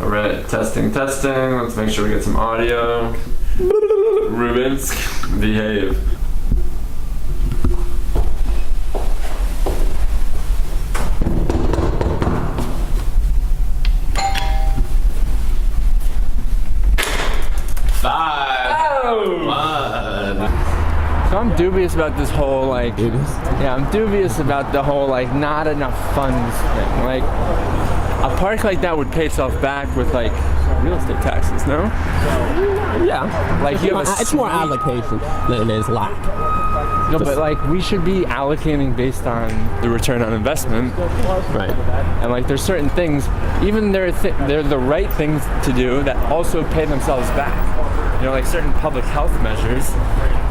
All right, testing. Let's make sure we get some audio. Reuben, behave. So I'm dubious about this whole I'm dubious about the whole not enough funds thing. Like a park like that would pay itself back with real estate taxes, no? Yeah. Like it's more allocation than it is lack. No, but we should be allocating based on the return on investment. Right. And there's certain things, even they're the right things to do that also pay themselves back. Certain public health measures,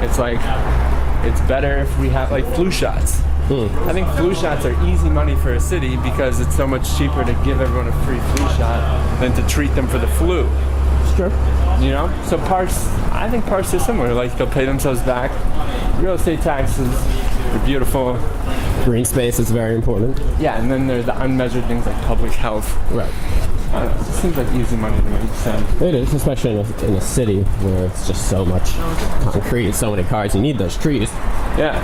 it's better if we have flu shots. I think flu shots are easy money for a city because it's so much cheaper to give everyone a free flu shot than to treat them for the flu. Sure. So I think parks are similar. They'll pay themselves back. Real estate taxes are beautiful. Green space is very important. Yeah, and then there's the unmeasured things like public health. Right. It seems like easy money to me. So. It is, especially in a city where it's just so much concrete, so many cars. You need those trees. Yeah,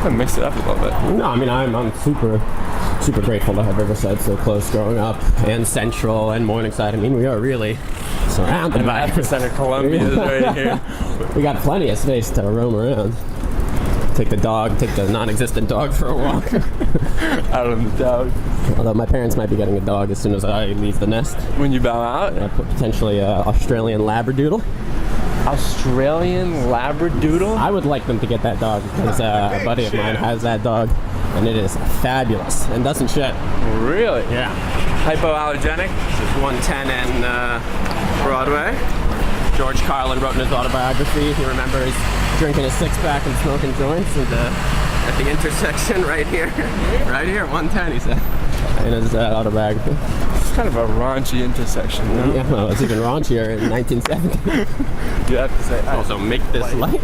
kind of mix it up a little bit. No, I'm super grateful to have Riverside so close growing up, and Central and Morningside. We are really surrounded by epicenter Columbia is right here. We got plenty of space to roam around. Take the non-existent dog for a walk. Out on the dog. Although my parents might be getting a dog as soon as I leave the nest. When you bow out? Potentially Australian Labradoodle. Australian Labradoodle? I would like them to get that dog because a buddy of mine has that dog, and it is fabulous and doesn't shed. Really? Yeah. Hypoallergenic? Just 110 and Broadway. George Carlin wrote in his autobiography, he remembers drinking a six-pack and smoking joints at the intersection right here, 110, he said, in his autobiography. It's kind of a raunchy intersection, no? Yeah, well, it's even raunchier in 1970. You have to say, also make this light.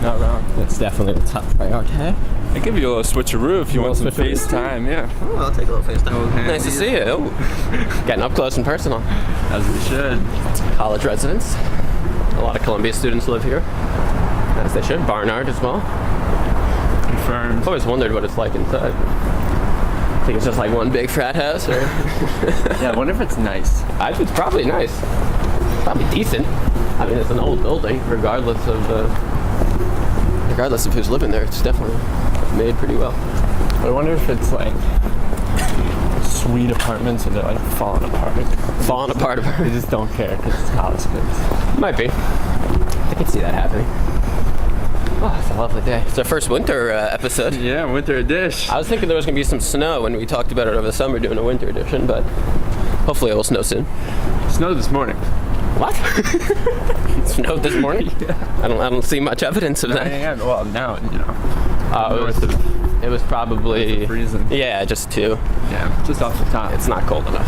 Not wrong. That's definitely the top priority. I give you a little switcheroo if you want some FaceTime, yeah. Oh, I'll take a little FaceTime. Nice to see you. Getting up close and personal. As we should. College residents. A lot of Columbia students live here. As they should. Barnard as well. Confirmed. I've always wondered what it's like inside. I think it's just one big frat house, or... Yeah, I wonder if it's nice. It's probably nice. Probably decent. It's an old building, regardless of who's living there. It's definitely made pretty well. But I wonder if it's sweet apartments or they're falling apart. Falling apart. They just don't care because it's college kids. Might be. I could see that happening. Oh, it's a lovely day. It's our first winter episode. Yeah, winter edition. I was thinking there was going to be some snow when we talked about it over the summer doing a winter edition, but hopefully it will snow soon. It snowed this morning. What? It snowed this morning? Yeah. I don't see much evidence of that. Yeah, well, now, it was probably freezing. Yeah, just 2. Yeah, just off the top. It's not cold enough.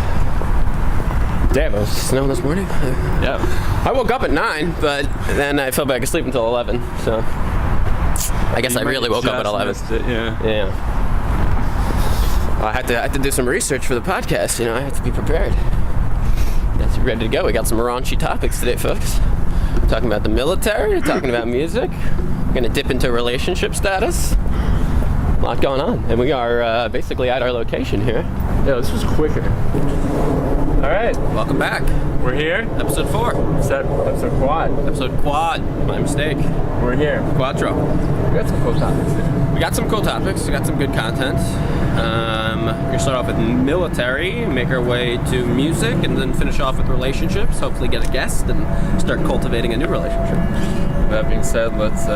Damn, it was snowing this morning. Yeah. I woke up at 9, but then I fell back asleep until 11. So I guess I really woke up at 11. Yeah. I had to do some research for the podcast. I had to be prepared. That's ready to go. We got some raunchy topics today, folks. Talking about the military, talking about music. We're gonna dip into relationship status. A lot going on, and we are basically at our location here. Yeah, this was quicker. All right, welcome back. We're here. Episode 4. Episode quad. Episode quad. My mistake. We're here. Quattro. We got some cool topics today. We got some cool topics. We got some good content. We're gonna start off with military, make our way to music, and then finish off with relationships. Hopefully, get a guest and start cultivating a new relationship. That being said, let's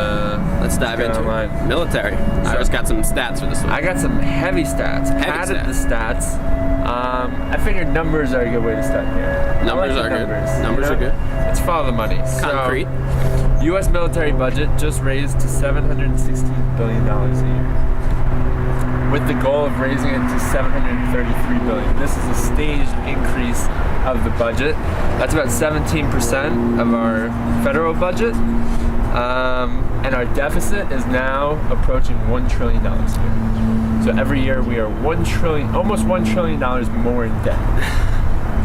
dive into it. Military. I just got some stats for this one. I got some heavy stats. Padded the stats. I figured numbers are a good way to start here. Numbers are good. Numbers are good. Let's follow the money. Concrete. So, U.S. military budget just raised to $716 billion a year, with the goal of raising it to $733 billion. This is a staged increase of the budget. That's about 17% of our federal budget, and our deficit is now approaching $1 trillion a year. So every year we are almost $1 trillion more in debt.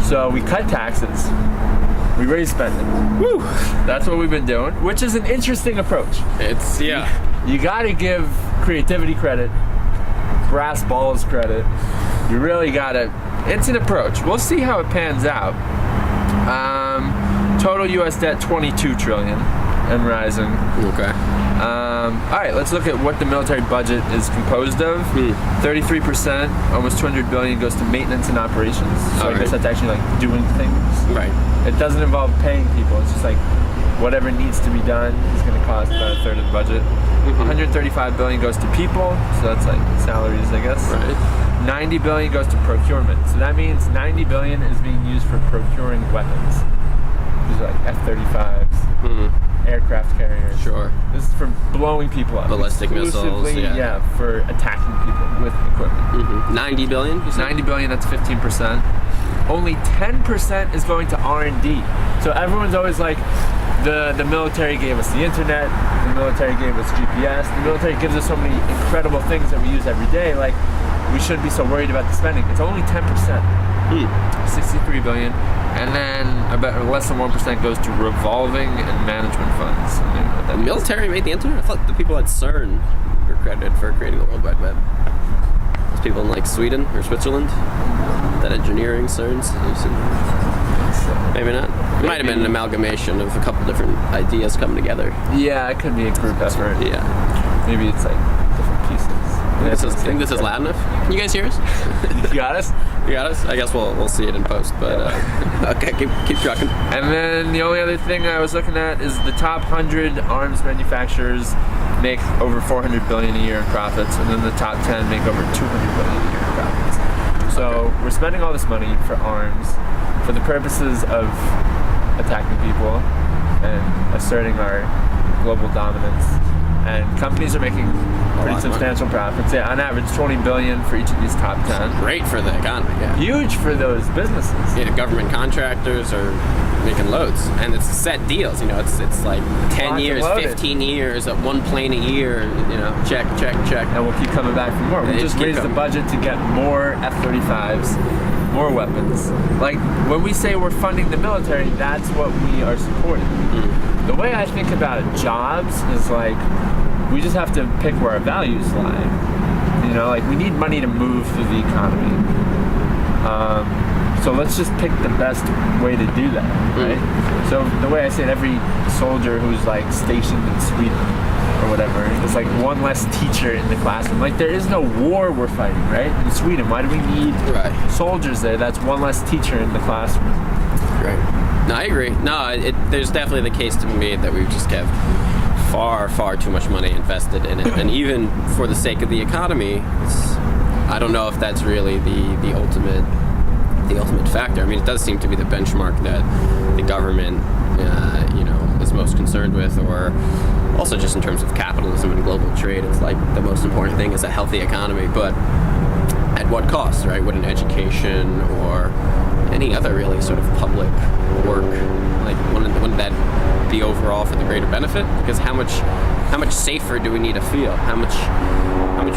So we cut taxes. We raise spending. Woo! That's what we've been doing, which is an interesting approach. It's, You gotta give creativity credit, brass balls credit. You really gotta, it's an approach. We'll see how it pans out. Total US debt 22 trillion and rising. Okay. All right, let's look at what the military budget is composed of. 33%, almost 200 billion, goes to maintenance and operations. So I guess that's actually like doing things. Right. It doesn't involve paying people. It's just like whatever needs to be done is going to cost about a third of the budget. 135 billion goes to people, so that's like salaries, I guess. Right. 90 billion goes to procurement. So that means 90 billion is being used for procuring weapons. These are like F-35s, aircraft carriers. Sure. This is for blowing people up. Ballistic missiles. Yeah, for attacking people with equipment. 90 billion? You said? 90 billion, that's 15%. Only 10% is going to R&D. So everyone's always like, the military gave us the internet, the military gave us GPS, the military gives us so many incredible things that we use every day, like we shouldn't be so worried about the spending. It's only 10%, 63 billion, and then about less than 1% goes to revolving and management funds. The military made the internet? I thought the people at CERN were credited for creating the World Wide Web. Those people in like Sweden or Switzerland, that engineering CERNs. Maybe not. It might have been an amalgamation of a couple different ideas coming together. Yeah, it could be a group effort. Yeah. Maybe it's like different pieces. I think this is loud enough. Can you guys hear us? You got us? You got us? I guess we'll see it in post, but okay, keep trucking. And then the only other thing I was looking at is the top 100 arms manufacturers make over 400 billion a year in profits, and then the top 10 make over 200 billion a year in profits. So we're spending all this money for arms for the purposes of attacking people and asserting our global dominance. And companies are making pretty substantial profits. Yeah, on average, 20 billion for each of these top 10. Great for the economy. Yeah. Huge for those businesses. Yeah, government contractors are making loads, and it's set deals. You know, it's like 10 years, 15 years, one plane a year. You know, check. And we'll keep coming back for more. We just raised the budget to get more F-35s, more weapons. Like when we say we're funding the military, that's what we are supporting. The way I think about jobs is like we just have to pick where our values lie. You know, like we need money to move through the economy. So let's just pick the best way to do that, right? So the way I say it, every soldier who's like stationed in Sweden or whatever, it's like one less teacher in the classroom. Like there is no war we're fighting, right? In Sweden, why do we need soldiers there? That's one less teacher in the classroom. Right. No, I agree. No, there's definitely the case to be made that we just have far too much money invested in it, and even for the sake of the economy, I don't know if that's really the ultimate factor. I mean, it does seem to be the benchmark that the government, is most concerned with, or also just in terms of capitalism and global trade. It's like the most important thing is a healthy economy, but at what cost, right? Wouldn't education or any other really sort of public work, like wouldn't that be overall for the greater benefit? Because how much safer do we need to feel? How much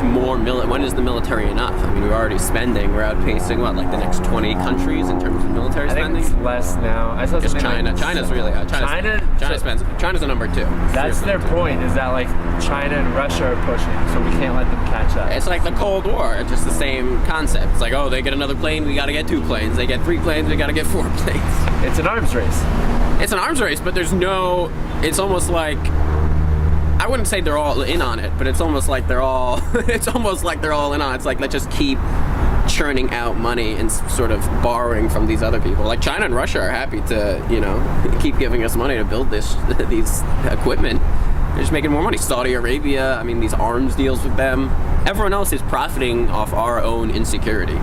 more when is the military enough? I mean, we're already spending. We're outpacing like the next 20 countries in terms of military spending. I think it's less now. I saw just China. Like, China's really China spends. China's the number 2. That's their point. Is that like China and Russia are pushing, so we can't let them catch up. It's like the Cold War. It's just the same concept. It's like, oh, they get another plane, we got to get 2 planes. They get 3 planes, we got to get 4 planes. It's an arms race. It's an arms race, but there's no. It's almost like. I wouldn't say they're all in on it, but it's almost like they're all. It's almost like they're all in on it. It's like let's just keep churning out money and sort of borrowing from these other people. Like China and Russia are happy to, keep giving us money to build these equipment. They're just making more money. Saudi Arabia, I mean, these arms deals with them. Everyone else is profiting off our own insecurity.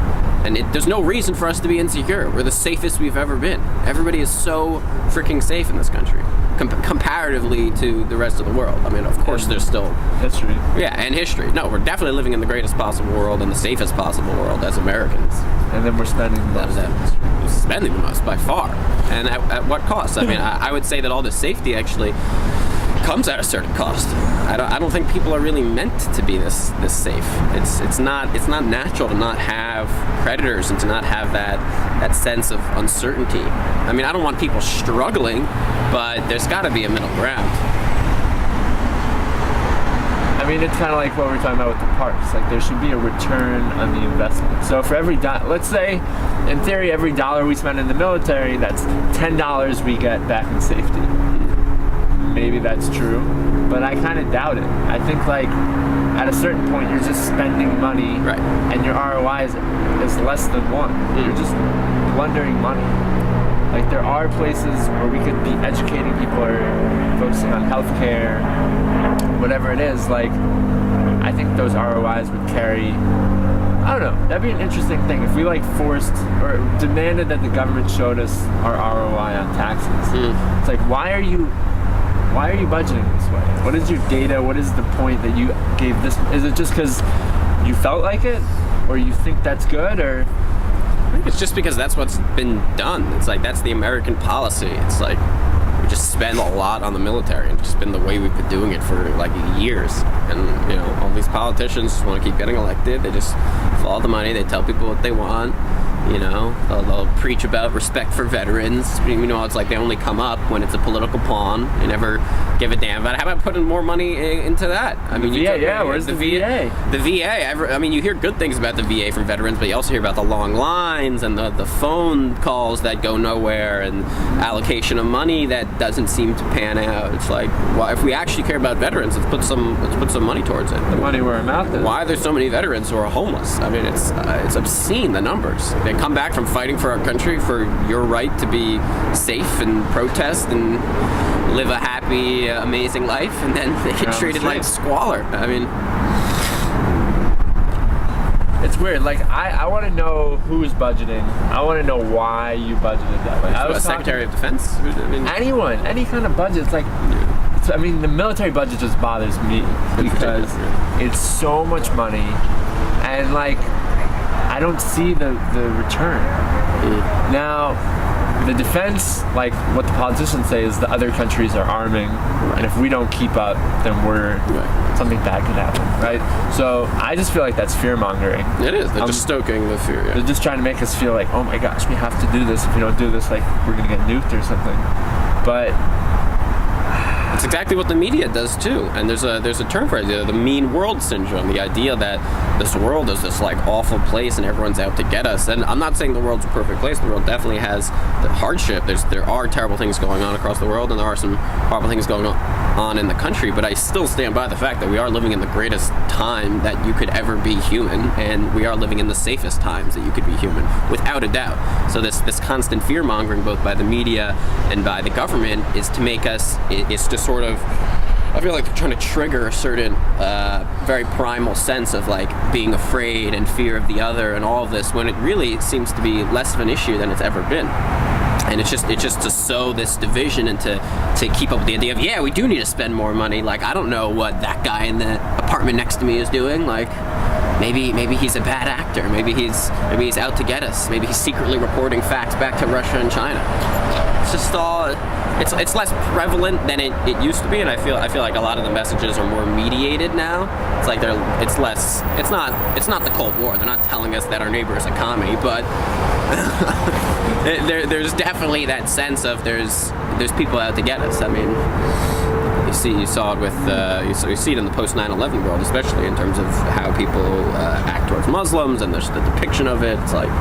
And there's no reason for us to be insecure. We're the safest we've ever been. Everybody is so freaking safe in this country, comparatively to the rest of the world. I mean, of course, there's still history. Yeah, and history. No, we're definitely living in the greatest possible world and the safest possible world as Americans. And then we're spending the most. We're spending the most by far. And at what cost? I mean, I would say that all this safety actually comes at a certain cost. I don't think people are really meant to be this safe. It's not natural to not have predators and to not have that sense of uncertainty. I mean, I don't want people struggling, but there's got to be a middle ground. I mean, it's kind of like what we're talking about with the parks. Like, there should be a return on the investment. So for every let's say, in theory, every dollar we spend in the military, that's $10 we get back in safety. Maybe that's true, but I kind of doubt it. I think, like, at a certain point, you're just spending money, right, and your ROI is less than 1. You're just plundering money. Like, there are places where we could be educating people or focusing on healthcare, whatever it is. Like, I think those ROIs would carry, I don't know, that'd be an interesting thing if we, like, forced or demanded that the government showed us our ROI on taxes. It's like, why are you budgeting this way? What is your data? What is the point that you gave this? Is it just because you felt like it, or you think that's good, or? I think it's just because that's what's been done. It's like, that's the American policy. It's like, we just spend a lot on the military, and it's just been the way we've been doing it for like years. And, you know, all these politicians just want to keep getting elected. They just follow the money. They tell people what they want. You know, they'll preach about respect for veterans. You know, it's like they only come up when it's a political pawn. They never give a damn about it. How about putting more money into that? I mean, where's the VA? The VA. I mean, you hear good things about the VA from veterans, but you also hear about the long lines and the phone calls that go nowhere and allocation of money that doesn't seem to pan out. It's like, well, if we actually care about veterans, let's put some money towards it. The money where our mouth is. Why are there so many veterans who are homeless? I mean, it's obscene, the numbers. They come back from fighting for our country, for your right to be safe and protest and live a happy, amazing life, and then they get treated like squalor. I mean, it's weird. Like, I want to know who's budgeting. I want to know why you budgeted that way. I was Secretary of Defense? I mean, anyone, any kind of budget. It's like, I mean, the military budget just bothers me because it's so much money, and, like, I don't see the return. Now, the defense, like what the politicians say, is the other countries are arming, and if we don't keep up, then something bad could happen, right? So I just feel like that's fear-mongering. It is. They're just stoking the fear. Yeah. They're just trying to make us feel like, oh my gosh, we have to do this. If we don't do this, like, we're gonna get nuked or something. But it's exactly what the media does too, and there's a term for it, the mean world syndrome, the idea that this world is this, like, awful place and everyone's out to get us. And I'm not saying the world's a perfect place. The world definitely has the hardship. There are terrible things going on across the world, and there are some horrible things going on in the country, but I still stand by the fact that we are living in the greatest time that you could ever be human, and we are living in the safest times that you could be human, without a doubt. So this constant fear-mongering, both by the media and by the government, is to make us, is to sort of, I feel like they're trying to trigger a certain very primal sense of, like, being afraid and fear of the other and all of this, when it really seems to be less of an issue than it's ever been. And it's just to sow this division and to keep up with the idea of, yeah, we do need to spend more money. Like, I don't know what that guy in the apartment next to me is doing. Like, maybe he's a bad actor. Maybe he's out to get us. Maybe he's secretly reporting facts back to Russia and China. It's just all. It's less prevalent than it used to be, and I feel like a lot of the messages are more mediated now. It's like it's less. It's not the Cold War. They're not telling us that our neighbor is a commie, but there's definitely that sense of there's people out to get us. I mean, you saw it with you see it in the post 9/11 world, especially in terms of how people act towards Muslims and the depiction of it. It's like.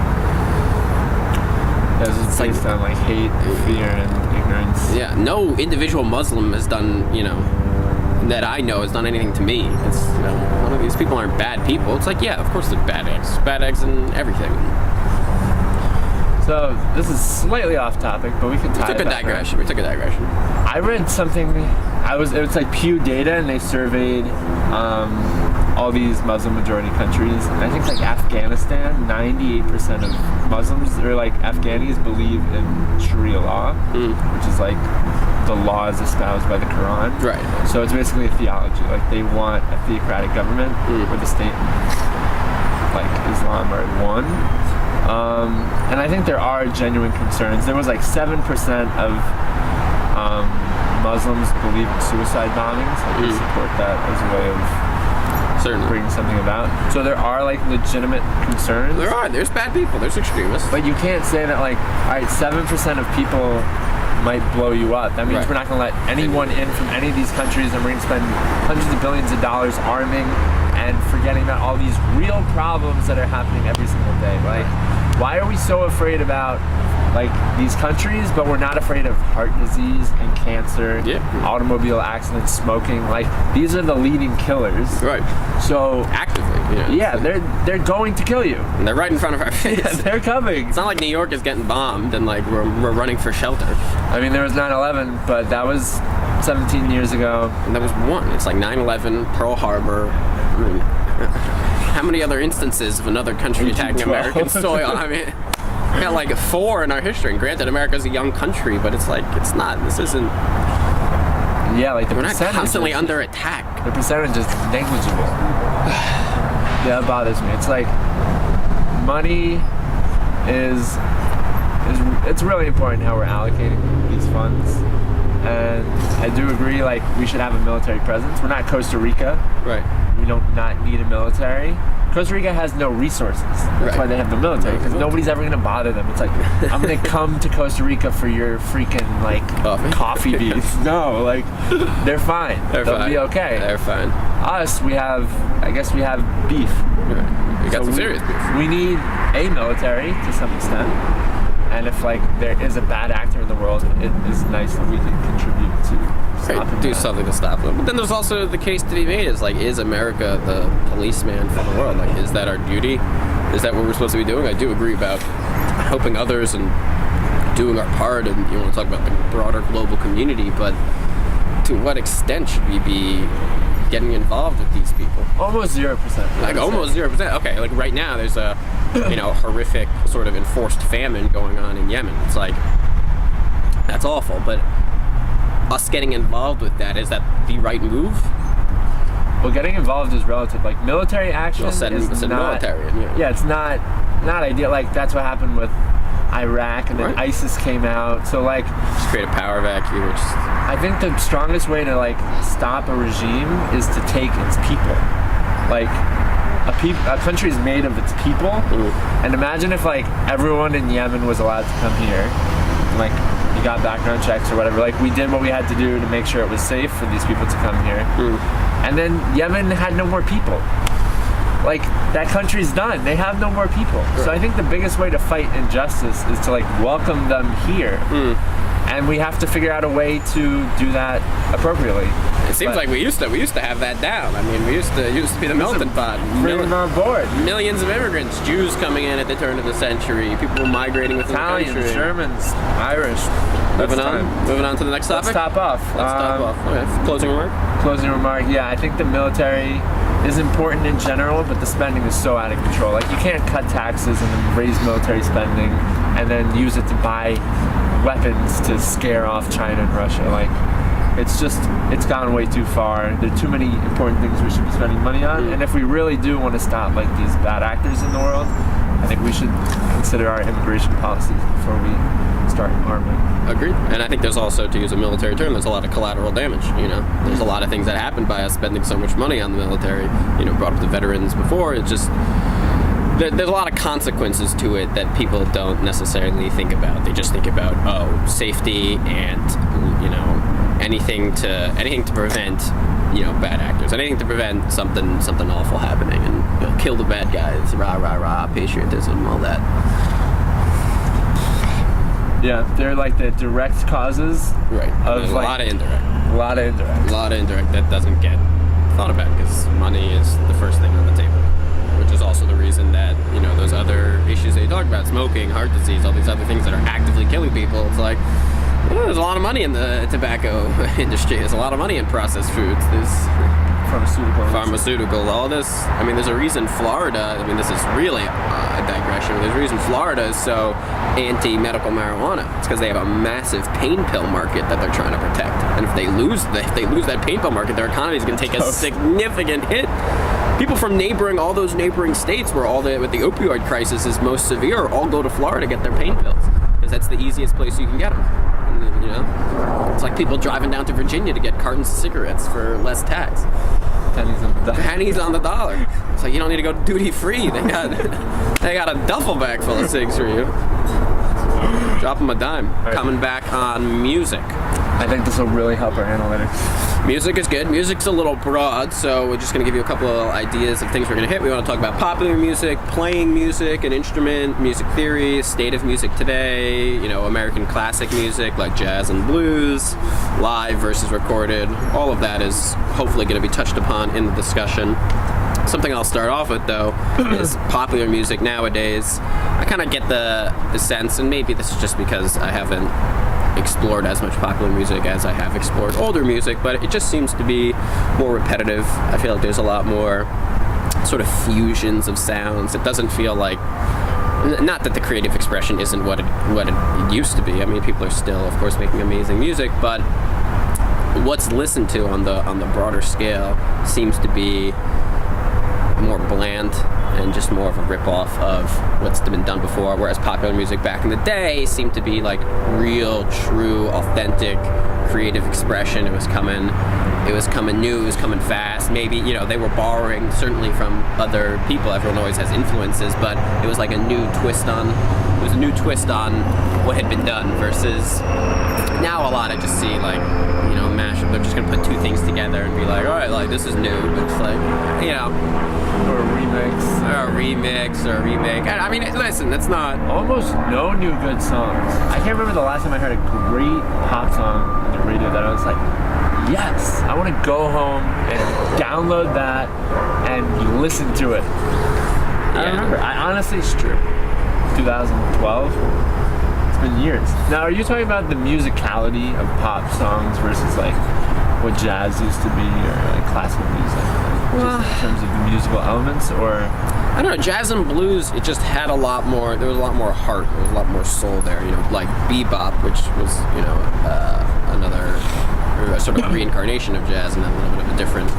It's based on, like, hate, fear, and ignorance. Yeah, no individual Muslim has done, that I know has done anything to me. It's, none of these people aren't bad people. It's like, yeah, of course they're bad eggs and everything. So this is slightly off topic, but we can tie it back. We took a digression. I read something. It was like Pew Data, and they surveyed all these Muslim majority countries. And I think, like, Afghanistan, 98% of Muslims, or, like, Afghanis, believe in Sharia law, which is, like, the laws espoused by the Quran. Right. So it's basically a theology. Like, they want a theocratic government where the state, like, Islam are one. And I think there are genuine concerns. There was, like, 7% of Muslims believe in suicide bombings. They support that as a way of bringing something about. So there are like legitimate concerns. There's bad people, there's extremists. But you can't say that like, all right, 7% of people might blow you up. That means we're not going to let anyone in from any of these countries, and we're going to spend hundreds of billions of dollars arming and forgetting about all these real problems that are happening every single day. Like, why are we so afraid about like these countries, but we're not afraid of heart disease and cancer, automobile accidents, smoking? Like, these are the leading killers. Right. So actively, they're going to kill you. And they're right in front of our face. Yeah, they're coming. It's not like New York is getting bombed and like we're running for shelter. I mean, there was 9/11, but that was 17 years ago. And that was one. It's like 9/11, Pearl Harbor. I mean, how many other instances of another country attacking American soil? I mean, we got like 4 in our history. And granted, America's a young country, but it's like, it's not. This isn't. Yeah, like we're not constantly under attack. The percentage is negligible. Yeah, it bothers me. It's like money is it's really important how we're allocating these funds. And I do agree, like, we should have a military presence. We're not Costa Rica. Right. We don't not need a military. Costa Rica has no resources. That's why they have the military, because nobody's ever going to bother them. It's like, I'm going to come to Costa Rica for your freaking, like, coffee beans. No, like, they're fine. They'll be okay. They're fine. Us, I guess we have beef. Right. We got some serious beef. We need a military to some extent. And if like there is a bad actor in the world, it is nice that we can contribute to stop him. Do something to stop them. But then there's also the case to be made is like, is America the policeman for the world? Like, is that our duty? Is that what we're supposed to be doing? I do agree about helping others and doing our part, and you want to talk about the broader global community, but to what extent should we be getting involved with these people? Almost 0%. Like almost 0%. Okay, like right now there's a horrific sort of enforced famine going on in Yemen. It's like, that's awful, but us getting involved with that, is that the right move? Well, getting involved is relative. Like, military action is not military. Yeah, it's not ideal. Like, that's what happened with Iraq, and then ISIS came out. So like, just create a power vacuum. I think the strongest way to like stop a regime is to take its people. Like, a country is made of its people, and imagine if like everyone in Yemen was allowed to come here, like you got background checks or whatever. Like, we did what we had to do to make sure it was safe for these people to come here, and then Yemen had no more people. Like, that country's done. They have no more people. So I think the biggest way to fight injustice is to like welcome them here. And we have to figure out a way to do that appropriately. It seems like we used to have that down. I mean, we used to be the melting pot. Bring them on board. Millions of immigrants, Jews coming in at the turn of the century, people migrating within the country. Italians, Germans, Irish. Moving on to the next topic. Let's top off. Okay. Closing remark. Closing remark. Yeah, I think the military is important in general, but the spending is so out of control. Like, you can't cut taxes and then raise military spending and then use it to buy weapons to scare off China and Russia. Like, it's gone way too far. There are too many important things we should be spending money on. And if we really do want to stop like these bad actors in the world, I think we should consider our immigration policies before we start arming. Agreed. And I think there's also, to use a military term, there's a lot of collateral damage. There's a lot of things that happen by us spending so much money on the military. Brought up the veterans before. It's just, there's a lot of consequences to it that people don't necessarily think about. They just think about, safety and, anything to prevent, bad actors, anything to prevent something awful happening, and kill the bad guys, rah rah rah, patriotism, all that. Yeah, they're like the direct causes. Right. Of like, a lot of indirect that doesn't get thought about, because money is the first thing on the table, which is also the reason that those other issues that you talk about, smoking, heart disease, all these other things that are actively killing people. It's like, there's a lot of money in the tobacco industry. There's a lot of money in processed foods. There's pharmaceutical, all this. I mean, there's a reason Florida, this is really a digression, but there's a reason Florida is so anti-medical marijuana. It's because they have a massive pain pill market that they're trying to protect. And if they lose that pain pill market, their economy is going to take a significant hit. People from all those neighboring states where with the opioid crisis is most severe, all go to Florida to get their pain pills. because that's the easiest place you can get them. You know, it's like people driving down to Virginia to get cartons of cigarettes for less tax. Pennies on the dollar. It's like you don't need to go duty free. They got a duffel bag full of cigs for you. Drop them a dime. Right. Coming back on music. I think this will really help our analytics. Music is good. Music's a little broad, so we're just going to give you a couple of ideas of things we're going to hit. We want to talk about popular music, playing music, an instrument, music theory, state of music today, you know, American classic music like jazz and blues, live versus recorded. All of that is hopefully going to be touched upon in the discussion. Something I'll start off with, though, is popular music nowadays. I kind of get the sense, and maybe this is just because I haven't explored as much popular music as I have explored older music, but it just seems to be more repetitive. I feel like there's a lot more sort of fusions of sounds. It doesn't feel like, not that the creative expression isn't what it used to be. I mean, people are still, of course, making amazing music, but what's listened to on the broader scale seems to be more bland and just more of a rip-off of what's been done before, whereas popular music back in the day seemed to be like real, true, authentic, creative expression. It was coming new, it was coming fast. Maybe, you know, they were borrowing certainly from other people. Everyone always has influences, but it was like a new twist on what had been done, versus now a lot I just see like, you know, mashup. They're just gonna put two things together and be like, all right, like this is new, but it's like, you know, or a remix or a remake. I mean, listen, that's not almost no new good songs. I can't remember the last time I heard a great pop song on the radio that I was like, yes, I want to go home and download that and listen to it. I don't remember. I honestly, it's true. 2012. It's been years. Now, are you talking about the musicality of pop songs versus like what jazz used to be, or like classical music? Well, just in terms of the musical elements, or I don't know, jazz and blues, it just had a lot more, there was a lot more heart, there was a lot more soul there, you know, like bebop, which was, you know, another sort of reincarnation of jazz in a little bit of a different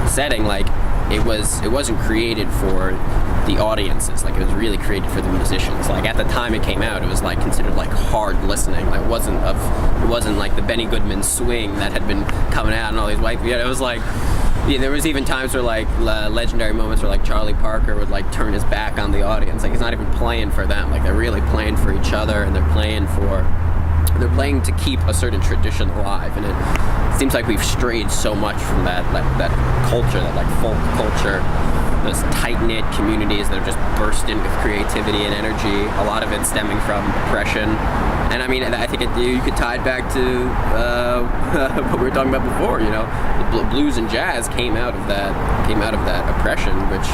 setting. Like, it wasn't created for the audiences, like it was really created for the musicians. Like at the time it came out, it was like considered like hard listening. Like it wasn't like the Benny Goodman swing that had been coming out and all these white, you know, it was like, yeah, there was even times where like legendary moments where like Charlie Parker would like turn his back on the audience. Like he's not even playing for them. Like they're really playing for each other, and they're playing to keep a certain tradition alive. And it seems like we've strayed so much from that culture, that like folk culture, those tight-knit communities that are just bursting with creativity and energy. A lot of it stemming from oppression. And I mean, I think you could tie it back to what we were talking about before. You know, the blues and jazz came out of that oppression, which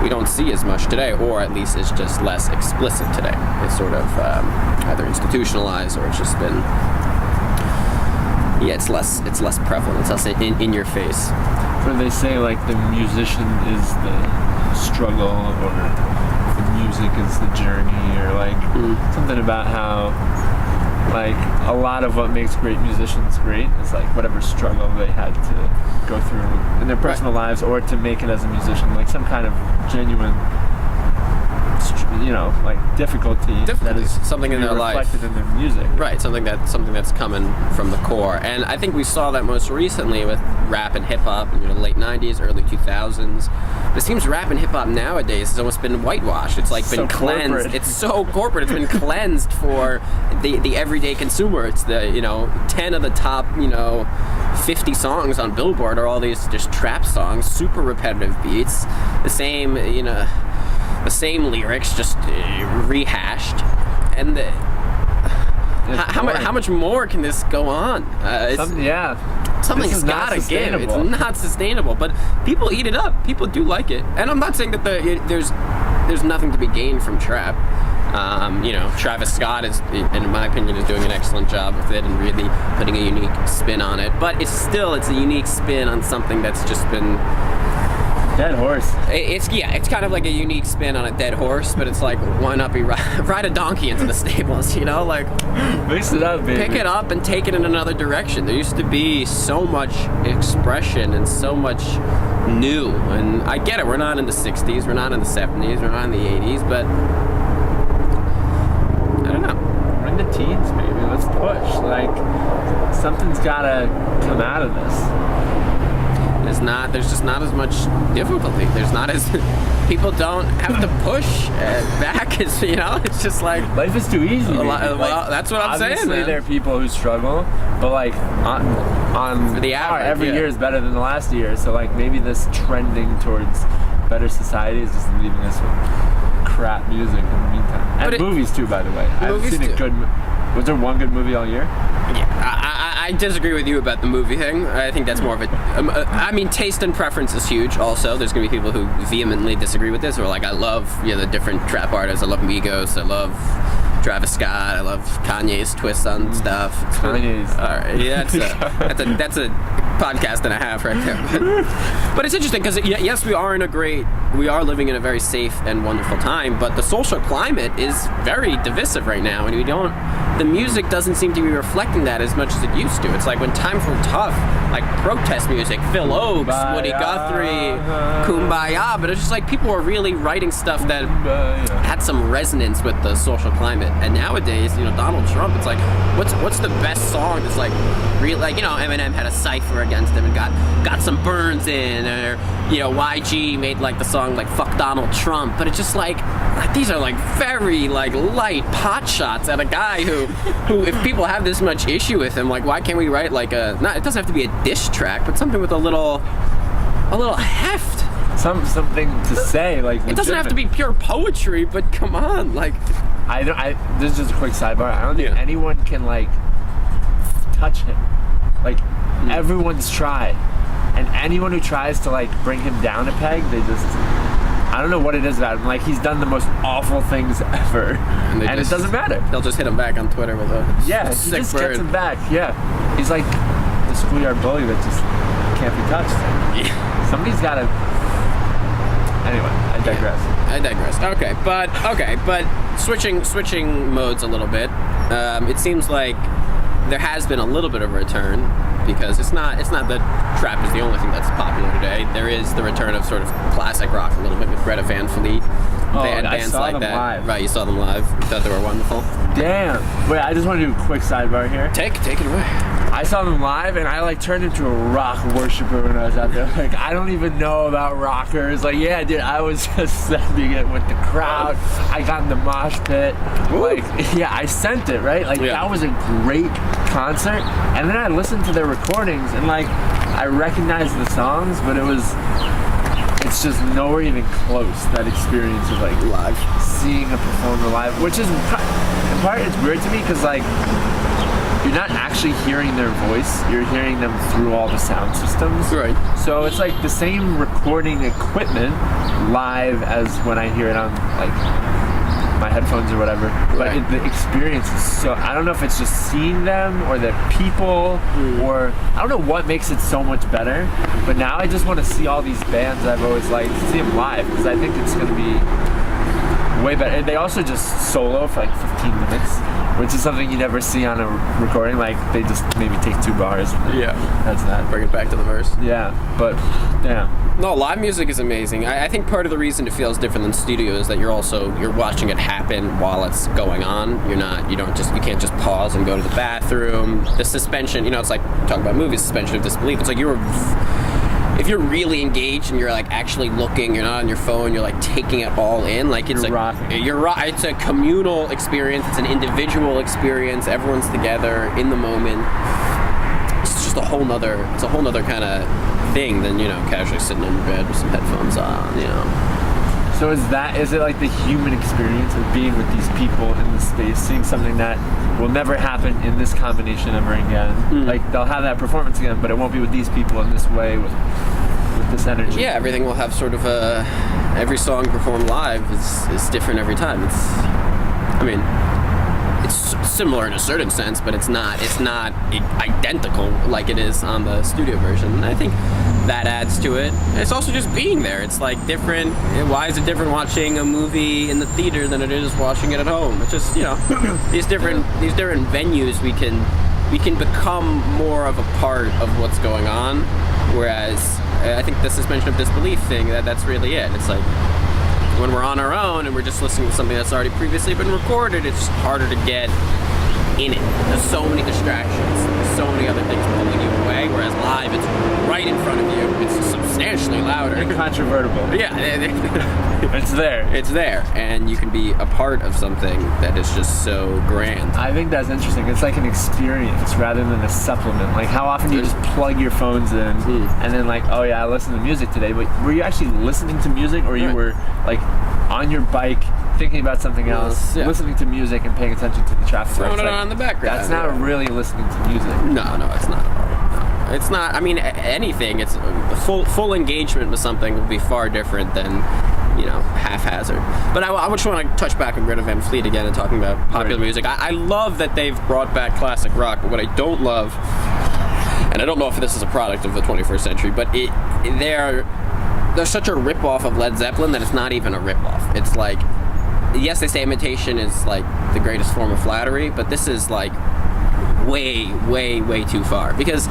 we don't see as much today, or at least it's just less explicit today. It's sort of either institutionalized, or it's just been, yeah, it's less prevalent. It's less in your face. Where they say like the musician is the struggle, or the music is the journey, or like something about how like a lot of what makes great musicians great is like whatever struggle they had to go through in their personal lives, or to make it as a musician, like some kind of genuine, you know, like difficulty that is something in their life reflected in their music. Right, something that's coming from the core. And I think we saw that most recently with rap and hip hop in the late 90s, early 2000s. But it seems rap and hip hop nowadays has almost been whitewashed. It's like been cleansed. Corporate. It's so corporate. It's been cleansed for the everyday consumer. It's the, you know, 10 of the top, you know, 50 songs on Billboard are all these just trap songs, super repetitive beats, the same, you know, the same lyrics, just rehashed. And how much more can this go on? Something's gotta give. It's not sustainable, but people eat it up. People do like it, and I'm not saying that there's nothing to be gained from trap. You know, Travis Scott is, in my opinion, is doing an excellent job with it and really putting a unique spin on it. But it's a unique spin on something that's just been dead horse. It's kind of like a unique spin on a dead horse, but it's like, why not ride a donkey into the stables, you know? Like, mix it up, baby. Pick it up and take it in another direction. There used to be so much expression and so much new, and I get it, we're not in the 60s, we're not in the 70s, we're not in the 80s, but I don't know. We're in the teens, maybe. Let's push. Like, something's gotta come out of this. There's just not as much difficulty. There's not as people don't have to push back as, you know, it's just like life is too easy. Well, that's what I'm saying. Obviously, there are people who struggle, but like on for the average, every year is better than the last year. So like maybe this trending towards better society is just leaving us with crap music in the meantime, and movies too. By the way, I haven't seen a good. Was there one good movie all year? Yeah, I disagree with you about the movie thing. I think that's more of a. I mean, taste and preference is huge. Also, there's gonna be people who vehemently disagree with this, or like, I love the different trap artists. I love Migos. I love Travis Scott. I love Kanye's twist on stuff. Kanye's. All right, yeah, that's a podcast and a half right there. But it's interesting because yes, we are living in a very safe and wonderful time, but the social climate is very divisive right now, and the music doesn't seem to be reflecting that as much as it used to. It's like when times were tough, like protest music, Phil Oakes, Woody Guthrie, Kumbaya, but it's just like people were really writing stuff that had some resonance with the social climate. And nowadays, Donald Trump, it's like, what's the best song that's like real, like, Eminem had a cipher against him and got some burns in, or YG made like the song like "Fuck Donald Trump," but it's just like these are like very like light pot shots at a guy who if people have this much issue with him, like, why can't we write like it doesn't have to be a diss track, but something with a little heft. Something to say, like, it doesn't have to be pure poetry, but come on, like. This is just a quick sidebar. I don't think anyone can like touch him. Like, everyone's tried, and anyone who tries to like bring him down a peg, I don't know what it is about him. Like, he's done the most awful things ever, and it doesn't matter. They'll just hit him back on Twitter with a he just gets him back. Yeah, he's like the schoolyard bully that just can't be touched. Yeah. Somebody's got to. Anyway, I digress. Okay, but switching modes a little bit. It seems like there has been a little bit of a return, because it's not that trap is the only thing that's popular today. There is the return of sort of classic rock a little bit with Greta Van Fleet. They had bands like that. Live. Right, you saw them live. You thought they were wonderful. Damn. Wait, I just want to do a quick sidebar here. Take it away. I saw them live, and I like turned into a rock worshiper when I was out there. Like, I don't even know about rockers. Like, yeah, dude, I was just sending it with the crowd. I got in the mosh pit. Ooh. Like, yeah, I sent it, right? Like, that was a great concert. And then I listened to their recordings, and like, I recognized the songs, but it's just nowhere even close, that experience of like live, seeing a performer live, which is in part, it's weird to me, because like, you're not actually hearing their voice, you're hearing them through all the sound systems. Right. So it's like the same recording equipment live as when I hear it on like my headphones or whatever. Right. But the experience is so, I don't know if it's just seeing them or the people, or I don't know what makes it so much better. But now I just want to see all these bands I've always liked, see them live, because I think it's going to be way better. And they also just solo for like 15 minutes, which is something you never see on a recording. Like, they just maybe take 2 bars. That's that. Bring it back to the verse. Yeah, but no, live music is amazing. I think part of the reason it feels different than studio is that you're watching it happen while it's going on. You can't just pause and go to the bathroom. The suspension, it's like talking about movies, suspension of disbelief. It's like if you're really engaged and you're like actually looking, you're not on your phone, you're like taking it all in, like it's it's a communal experience, it's an individual experience, everyone's together in the moment. It's just a whole nother kind of thing than, casually sitting in your bed with some headphones on, So is it like the human experience of being with these people in the space, seeing something that will never happen in this combination ever again? Like, they'll have that performance again, but it won't be with these people in this way, with this energy. Yeah, everything will have sort of every song performed live is different every time. It's similar in a certain sense, but it's not identical like it is on the studio version. And I think that adds to it. It's also just being there. It's like different. Why is it different watching a movie in the theater than it is watching it at home? It's just, these different venues we can become more of a part of what's going on. Whereas I think the suspension of disbelief thing, that's really it. It's like, when we're on our own and we're just listening to something that's already previously been recorded, it's harder to get in it. There's so many distractions. There's so many other things pulling you away. Whereas live, it's right in front of you. It's substantially louder. Incontrovertible. Yeah. It's there. It's there. And you can be a part of something that is just so grand. I think that's interesting. It's like an experience rather than a supplement. Like, how often do you just plug your phones in and then like, oh yeah, I listened to music today, but were you actually listening to music, or you were like on your bike thinking about something else, listening to music and paying attention to the traffic? Throwing it on in the background. That's not really listening to music. No, it's not. No, it's not. I mean, anything. It's full engagement with something would be far different than, haphazard. But I just want to touch back on Greta Van Fleet again and talking about popular music. I love that they've brought back classic rock, but what I don't love, and I don't know if this is a product of the 21st century, but they're such a rip-off of Led Zeppelin that it's not even a rip-off. It's like, yes, they say imitation is like the greatest form of flattery, but this is like way, way, way too far, because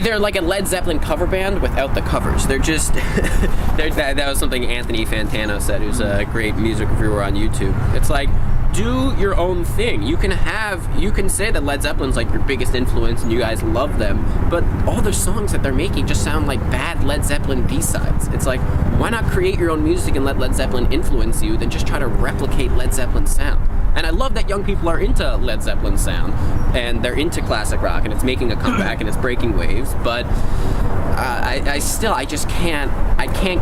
they're like a Led Zeppelin cover band without the covers. They're just that was something Anthony Fantano said, who's a great music reviewer on YouTube. It's like, do your own thing. You can say that Led Zeppelin's like your biggest influence and you guys love them, but all the songs that they're making just sound like bad Led Zeppelin B-sides. It's like, why not create your own music and let Led Zeppelin influence you than just try to replicate Led Zeppelin's sound? And I love that young people are into Led Zeppelin's sound and they're into classic rock and it's making a comeback and it's breaking waves, but I just can't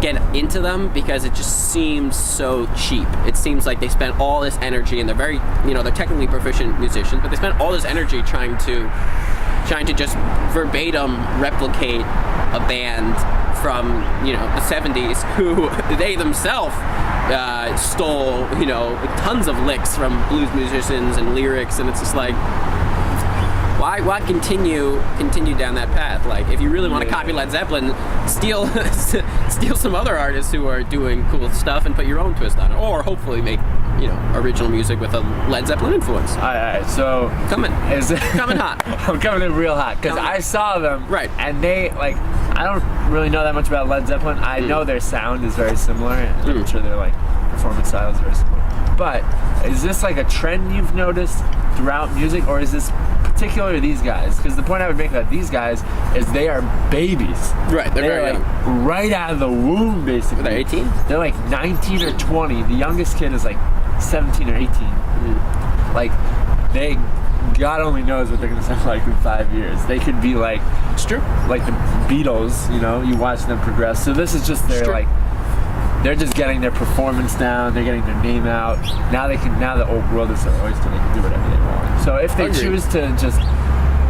get into them because it just seems so cheap. It seems like they spent all this energy, and they're very, they're technically proficient musicians, but they spent all this energy trying to just verbatim replicate a band from, the 70s who they themselves stole, tons of licks from blues musicians and lyrics, and it's just like, why continue down that path? Like, if you really want to copy Led Zeppelin, steal some other artists who are doing cool stuff and put your own twist on it, or hopefully make original music with a Led Zeppelin influence. All right, so coming hot. I'm coming in real hot because I saw them, right? And they like, I don't really know that much about Led Zeppelin. I know their sound is very similar, and I'm sure their like performance style is very similar. But is this like a trend you've noticed throughout music, or is this particular to these guys? Because the point I would make about these guys is they are babies. Right, they're like right out of the womb, basically. They're 18? They're like 19 or 20. The youngest kid is like 17 or 18. Like, they, God only knows what they're going to sound like in 5 years. They could be like, it's true, like the Beatles, you watch them progress. So this is just their like, they're just getting their performance down. They're getting their name out. Now the old world is their oyster. They can do whatever they want. So if they choose to just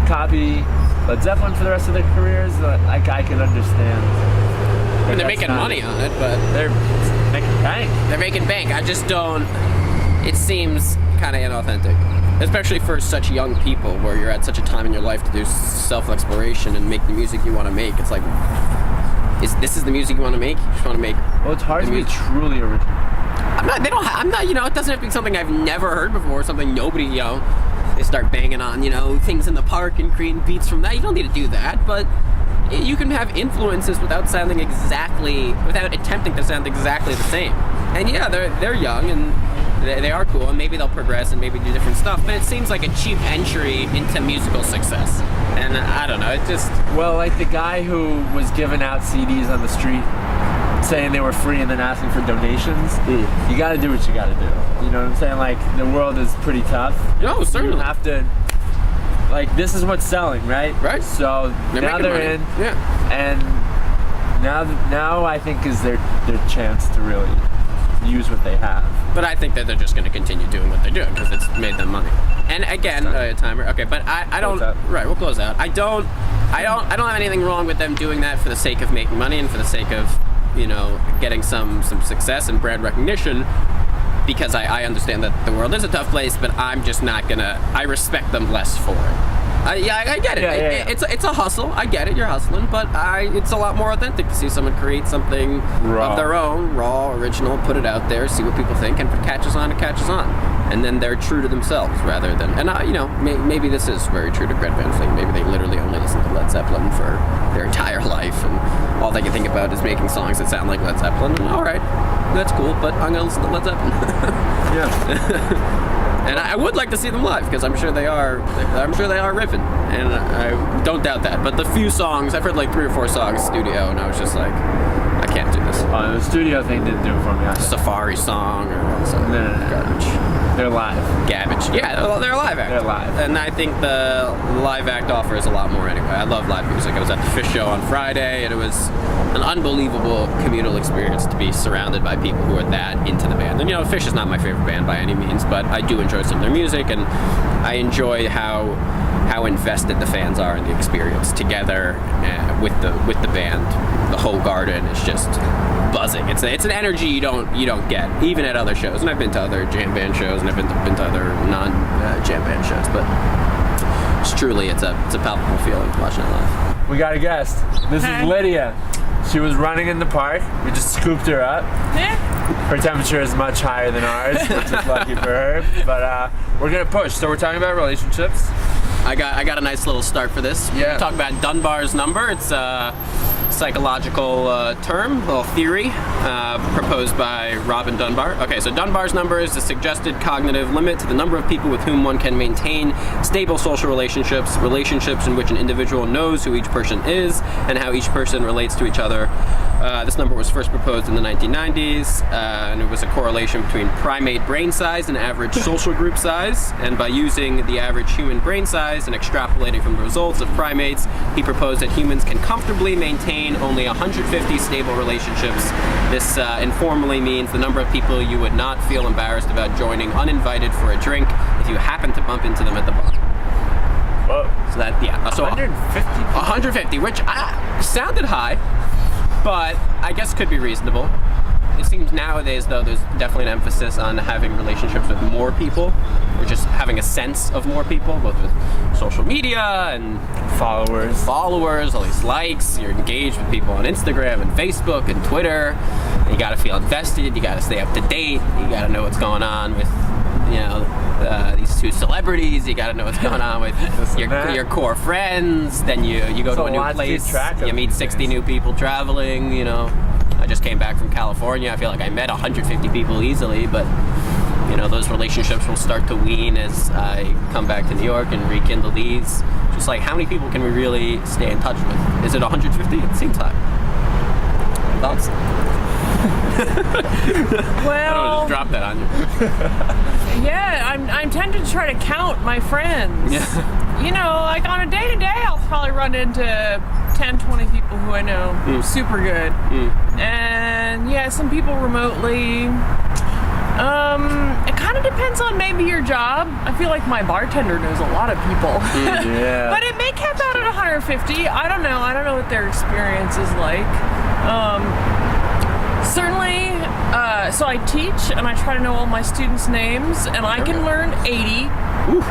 copy Led Zeppelin for the rest of their careers, like, I can understand. I mean, they're making money on it, but they're making bank. They're making bank. I just don't. It seems kind of inauthentic, especially for such young people, where you're at such a time in your life to do self-exploration and make the music you want to make. It's like, this is the music you want to make? You just want to make. Well, it's hard to be truly original. I'm not. It doesn't have to be something I've never heard before. Something nobody, they start banging on, things in the park and creating beats from that. You don't need to do that, but you can have influences without attempting to sound exactly the same. And yeah, they're young and they are cool, and maybe they'll progress and maybe do different stuff, but it seems like a cheap entry into musical success. And I don't know, it just... Well, like the guy who was giving out CDs on the street saying they were free and then asking for donations, you gotta do what you gotta do. You know what I'm saying? Like, the world is pretty tough. No, certainly. You have to... Like, this is what's selling, right? Right. So now they're in. Yeah. And now I think is their chance to really use what they have. But I think that they're just going to continue doing what they're doing because it's made them money. And again, timer. Okay, but I don't. Right, we'll close out. I don't have anything wrong with them doing that for the sake of making money and for the sake of getting some success and brand recognition. Because I understand that the world is a tough place, but I'm just not gonna. I respect them less for it. I get it. Yeah. It's a hustle. I get it. You're hustling, but it's a lot more authentic to see someone create something of their own, raw, original, put it out there, see what people think, and if it catches on, and then they're true to themselves rather than. And maybe this is very true to Greta Van Fleet. Maybe they literally only listen to Led Zeppelin for their entire life, and all they can think about is making songs that sound like Led Zeppelin. And all right, that's cool, but I'm gonna listen to Led Zeppelin. Yeah. And I would like to see them live because I'm sure they are ripping, and I don't doubt that. But the few songs, I've heard like 3 or 4 songs studio, and I was just like, I can't do this. The studio thing didn't do it for me. Safari song or something. No. Garbage. They're live. Gabbage. Yeah, they're a live act. They're live. And I think the live act offers a lot more anyway. I love live music. I was at the Fish Show on Friday, and it was an unbelievable communal experience to be surrounded by people who are that into the band. And Fish is not my favorite band by any means, but I do enjoy some of their music, and I enjoy how invested the fans are in the experience together with the band. The whole garden is just buzzing. It's an energy you don't get even at other shows. And I've been to other jam band shows, and I've been to other non-jam band shows, but it's a palpable feeling watching it live. We got a guest. This is Lydia. She was running in the park. We just scooped her up. Yeah. Her temperature is much higher than ours, which is lucky for her. But we're gonna push. So we're talking about relationships. I got a nice little start for this. Yeah. We're talking about Dunbar's number. It's a psychological term, a little theory proposed by Reuben Dunbar. Okay, so Dunbar's number is the suggested cognitive limit to the number of people with whom one can maintain stable social relationships in which an individual knows who each person is and how each person relates to each other. This number was first proposed in the 1990s, and it was a correlation between primate brain size and average social group size. And by using the average human brain size and extrapolating from the results of primates, he proposed that humans can comfortably maintain only 150 stable relationships. This informally means the number of people you would not feel embarrassed about joining uninvited for a drink if you happen to bump into them at the bar. Whoa. So that, yeah. So 150? 150, which sounded high, but I guess could be reasonable. It seems nowadays, though, there's definitely an emphasis on having relationships with more people, or just having a sense of more people, both with social media and followers, all these likes. You're engaged with people on Instagram and Facebook and Twitter. You gotta feel invested, you gotta stay up to date, you gotta know what's going on with, these 2 celebrities. You gotta know what's going on with your core friends. Then you go to a new place, you meet 60 new people traveling, I just came back from California. I feel like I met 150 people easily, but those relationships will start to wane as I come back to New York and rekindle these. Just like, how many people can we really stay in touch with? Is it 150? It seems high. Thoughts? Well, just drop that on you. Yeah, I'm tempted to try to count my friends. Yeah. Like on a day-to-day, I'll probably run into 10, 20 people who I know super good. And yeah, some people remotely. It kind of depends on maybe your job. I feel like my bartender knows a lot of people. Yeah. But it may cap out at 150. I don't know what their experience is like. Certainly, so I teach and I try to know all my students' names, and I can learn 80. Oof.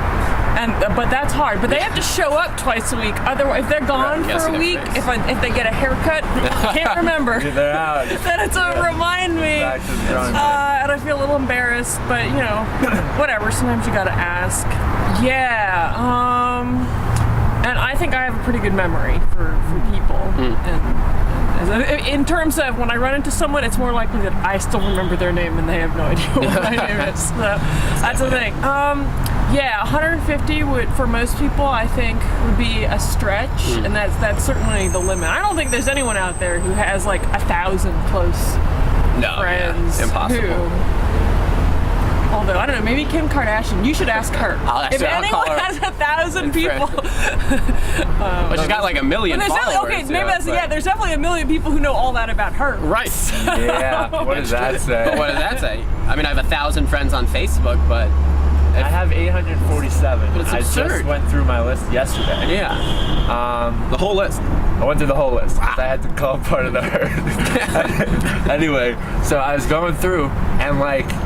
But that's hard. But they have to show up twice a week. Otherwise, if they're gone for a week, if they get a haircut, can't remember. They're out. Then it's a remind me. And I feel a little embarrassed, but whatever. Sometimes you gotta ask. Yeah. And I think I have a pretty good memory for people. And in terms of when I run into someone, it's more likely that I still remember their name and they have no idea what my name is. So that's the thing. Yeah, 150 would, for most people, I think, would be a stretch, and that's certainly the limit. I don't think there's anyone out there who has like 1,000 close friends. Yeah, impossible. Although, I don't know, maybe Kim Kardashian, you should ask her. If anyone has 1,000 people. But she's got like 1 million followers. Okay, maybe there's definitely 1 million people who know all that about her. Right. Yeah, what does that say? But what does that say? I mean, I have 1,000 friends on Facebook, but I have 847. But it's absurd. I just went through my list yesterday. Yeah. The whole list. I went through the whole list because I had to call part of the herd. Anyway, so I was going through and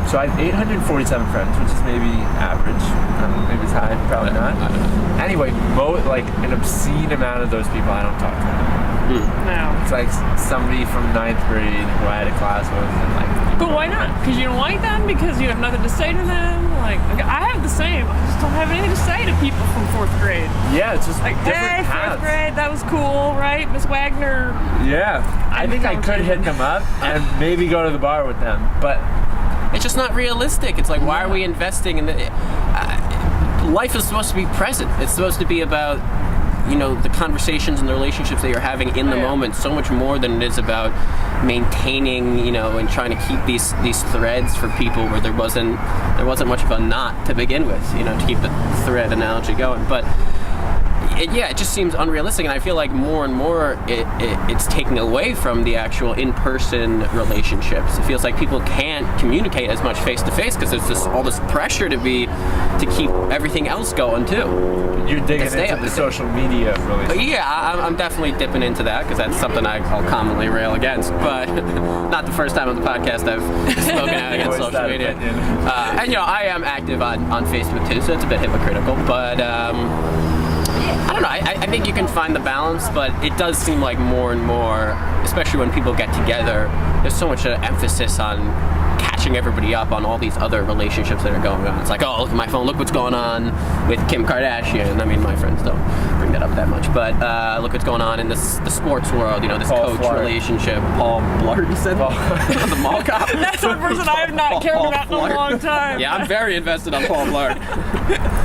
so I have 847 friends, which is maybe average. I don't know, maybe it's high, probably not. I don't know. Anyway, an obscene amount of those people I don't talk to. No. It's like somebody from 9th grade who I had a class with, and But why not? Because you don't like them? Because you have nothing to say to them? Like I have the same. I just don't have anything to say to people from 4th grade. Yeah, it's just like, different hey, paths. 4th grade, that was cool, right? Miss Wagner. Yeah, I think I could hit them up and maybe go to the bar with them, but it's just not realistic. It's like, why are we investing in the... life is supposed to be present. It's supposed to be about, the conversations and the relationships that you're having in the moment, so much more than it is about maintaining, and trying to keep these threads for people where there wasn't much of a knot to begin with, to keep the thread analogy going. But it just seems unrealistic, and I feel like more and more it's taking away from the actual in-person relationships. It feels like people can't communicate as much face-to-face because there's all this pressure to keep everything else going too. You're digging into the social media relationship. Yeah, I'm definitely dipping into that because that's something I'll commonly rail against, but not the first time on the podcast I've spoken out against social media. And I am active on Facebook too, so it's a bit hypocritical, but I don't know. I think you can find the balance, but it does seem like more and more, especially when people get together, there's so much emphasis on catching everybody up on all these other relationships that are going on. It's like, oh, look at my phone, look what's going on with Kim Kardashian. I mean, my friends don't bring that up that much, but look what's going on in the sports world, this Paul coach Flart. Relationship. Paul Blart, you said? The mall cop? That's one person I have not cared about in a long time. Yeah, I'm very invested on Paul Blart.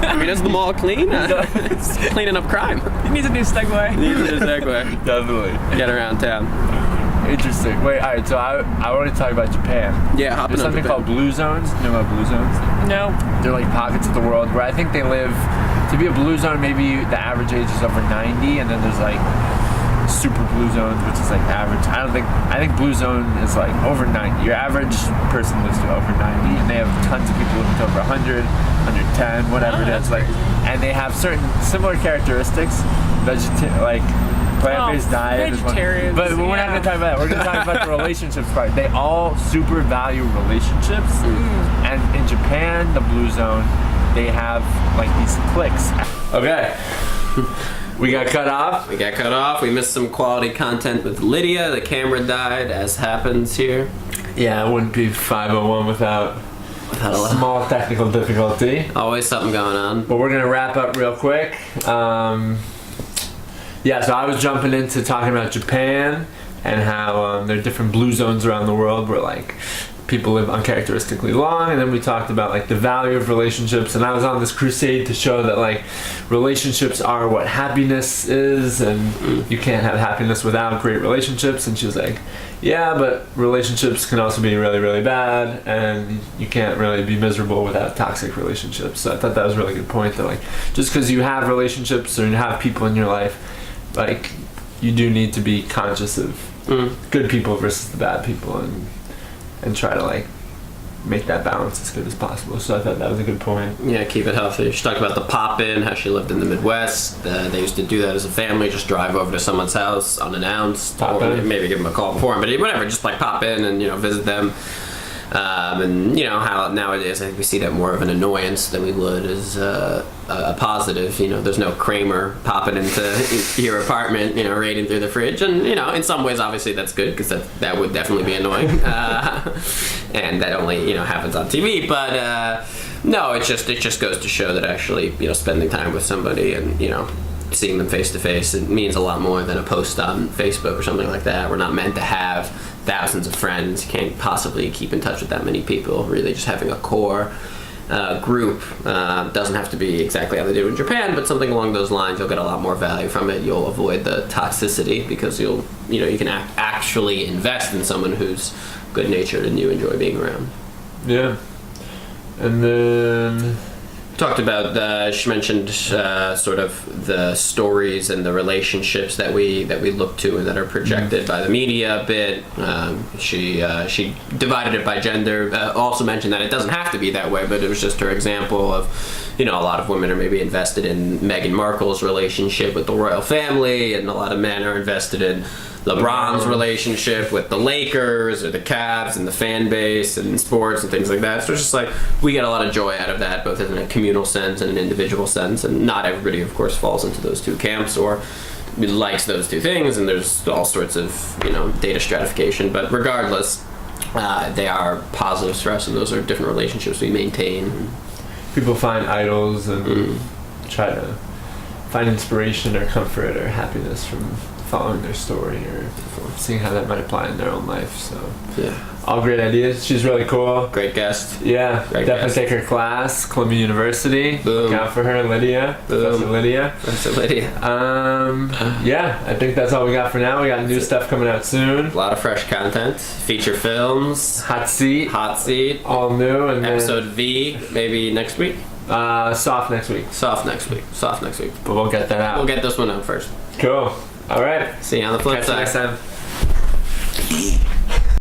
I mean, is the mall clean? It's cleaning up crime. He needs a new segue. Definitely. Get around town. Interesting. Wait, all right, so I want to talk about Japan. Yeah, There's something called blue zones. You know about blue zones? No. They're like pockets of the world where I think they live, to be a blue zone, maybe the average age is over 90, and then there's like super blue zones, which is like average. I think blue zone is like over 90. Your average person lives to over 90, and they have tons of people living to over 100, 110, whatever it is. Like, and they have certain similar characteristics, plant-based diet is one. But we're not going to talk about that. We're going to talk about the relationships part. They all super value relationships. And in Japan, the blue zone, they have like these cliques. Okay. We got cut off. We missed some quality content with Lydia. The camera died, as happens here. Yeah, it wouldn't be 501 without a small technical difficulty. Always something going on. But we're going to wrap up real quick. So I was jumping into talking about Japan and how there are different blue zones around the world where like people live uncharacteristically long, and then we talked about like the value of relationships, and I was on this crusade to show that like relationships are what happiness is, and you can't have happiness without great relationships. And she was like, yeah, but relationships can also be really, really bad, and you can't really be miserable without toxic relationships. So I thought that was a really good point, that like just because you have relationships or you have people in your life, like you do need to be conscious of good people versus the bad people, and try to like make that balance as good as possible. So I thought that was a good point. Yeah, keep it healthy. She talked about the pop-in, how she lived in the Midwest. They used to do that as a family, just drive over to someone's house unannounced, or maybe give them a call before, but whatever, just like pop in and visit them. And how nowadays I think we see that more of an annoyance than we would as a positive. There's no Kramer popping into your apartment, raiding through the fridge, and in some ways obviously that's good, because that would definitely be annoying, and that only happens on TV. But no, it just goes to show that actually spending time with somebody and seeing them face to face, it means a lot more than a post on Facebook or something like that. We're not meant to have thousands of friends. You can't possibly keep in touch with that many people. Really, just having a core group doesn't have to be exactly how they do in Japan, but something along those lines. You'll get a lot more value from it. You'll avoid the toxicity because you can actually invest in someone who's good natured and you enjoy being around. Yeah, and then. Talked about, she mentioned sort of the stories and the relationships that we look to and that are projected by the media a bit. She divided it by gender. Also mentioned that it doesn't have to be that way, but it was just her example of, a lot of women are maybe invested in Meghan Markle's relationship with the royal family, and a lot of men are invested in LeBron's relationship with the Lakers or the Cavs and the fan base and sports and things like that. So it's just like we get a lot of joy out of that, both in a communal sense and an individual sense. And not everybody, of course, falls into those two camps or likes those two things. And there's all sorts of data stratification. But regardless, they are positives for us, and those are different relationships we maintain. People find idols and try to find inspiration or comfort or happiness from following their story or seeing how that might apply in their own life. So Yeah. all great ideas. She's really cool. Great guest. Yeah, Great definitely guest. take her class, Columbia University. Boom. Look out for her, Lydia. Professor Lydia. That's Lydia. Yeah, I think that's all we got for now. We got new stuff coming out soon. A lot of fresh content. Feature films. Hot Seat, Hot Seat. all new, and Episode V, maybe next week. then soft next week. Soft next week. Soft next week. But we'll get that out. We'll get this one out first. Cool. All right. See you on the flip Catch you side. next time.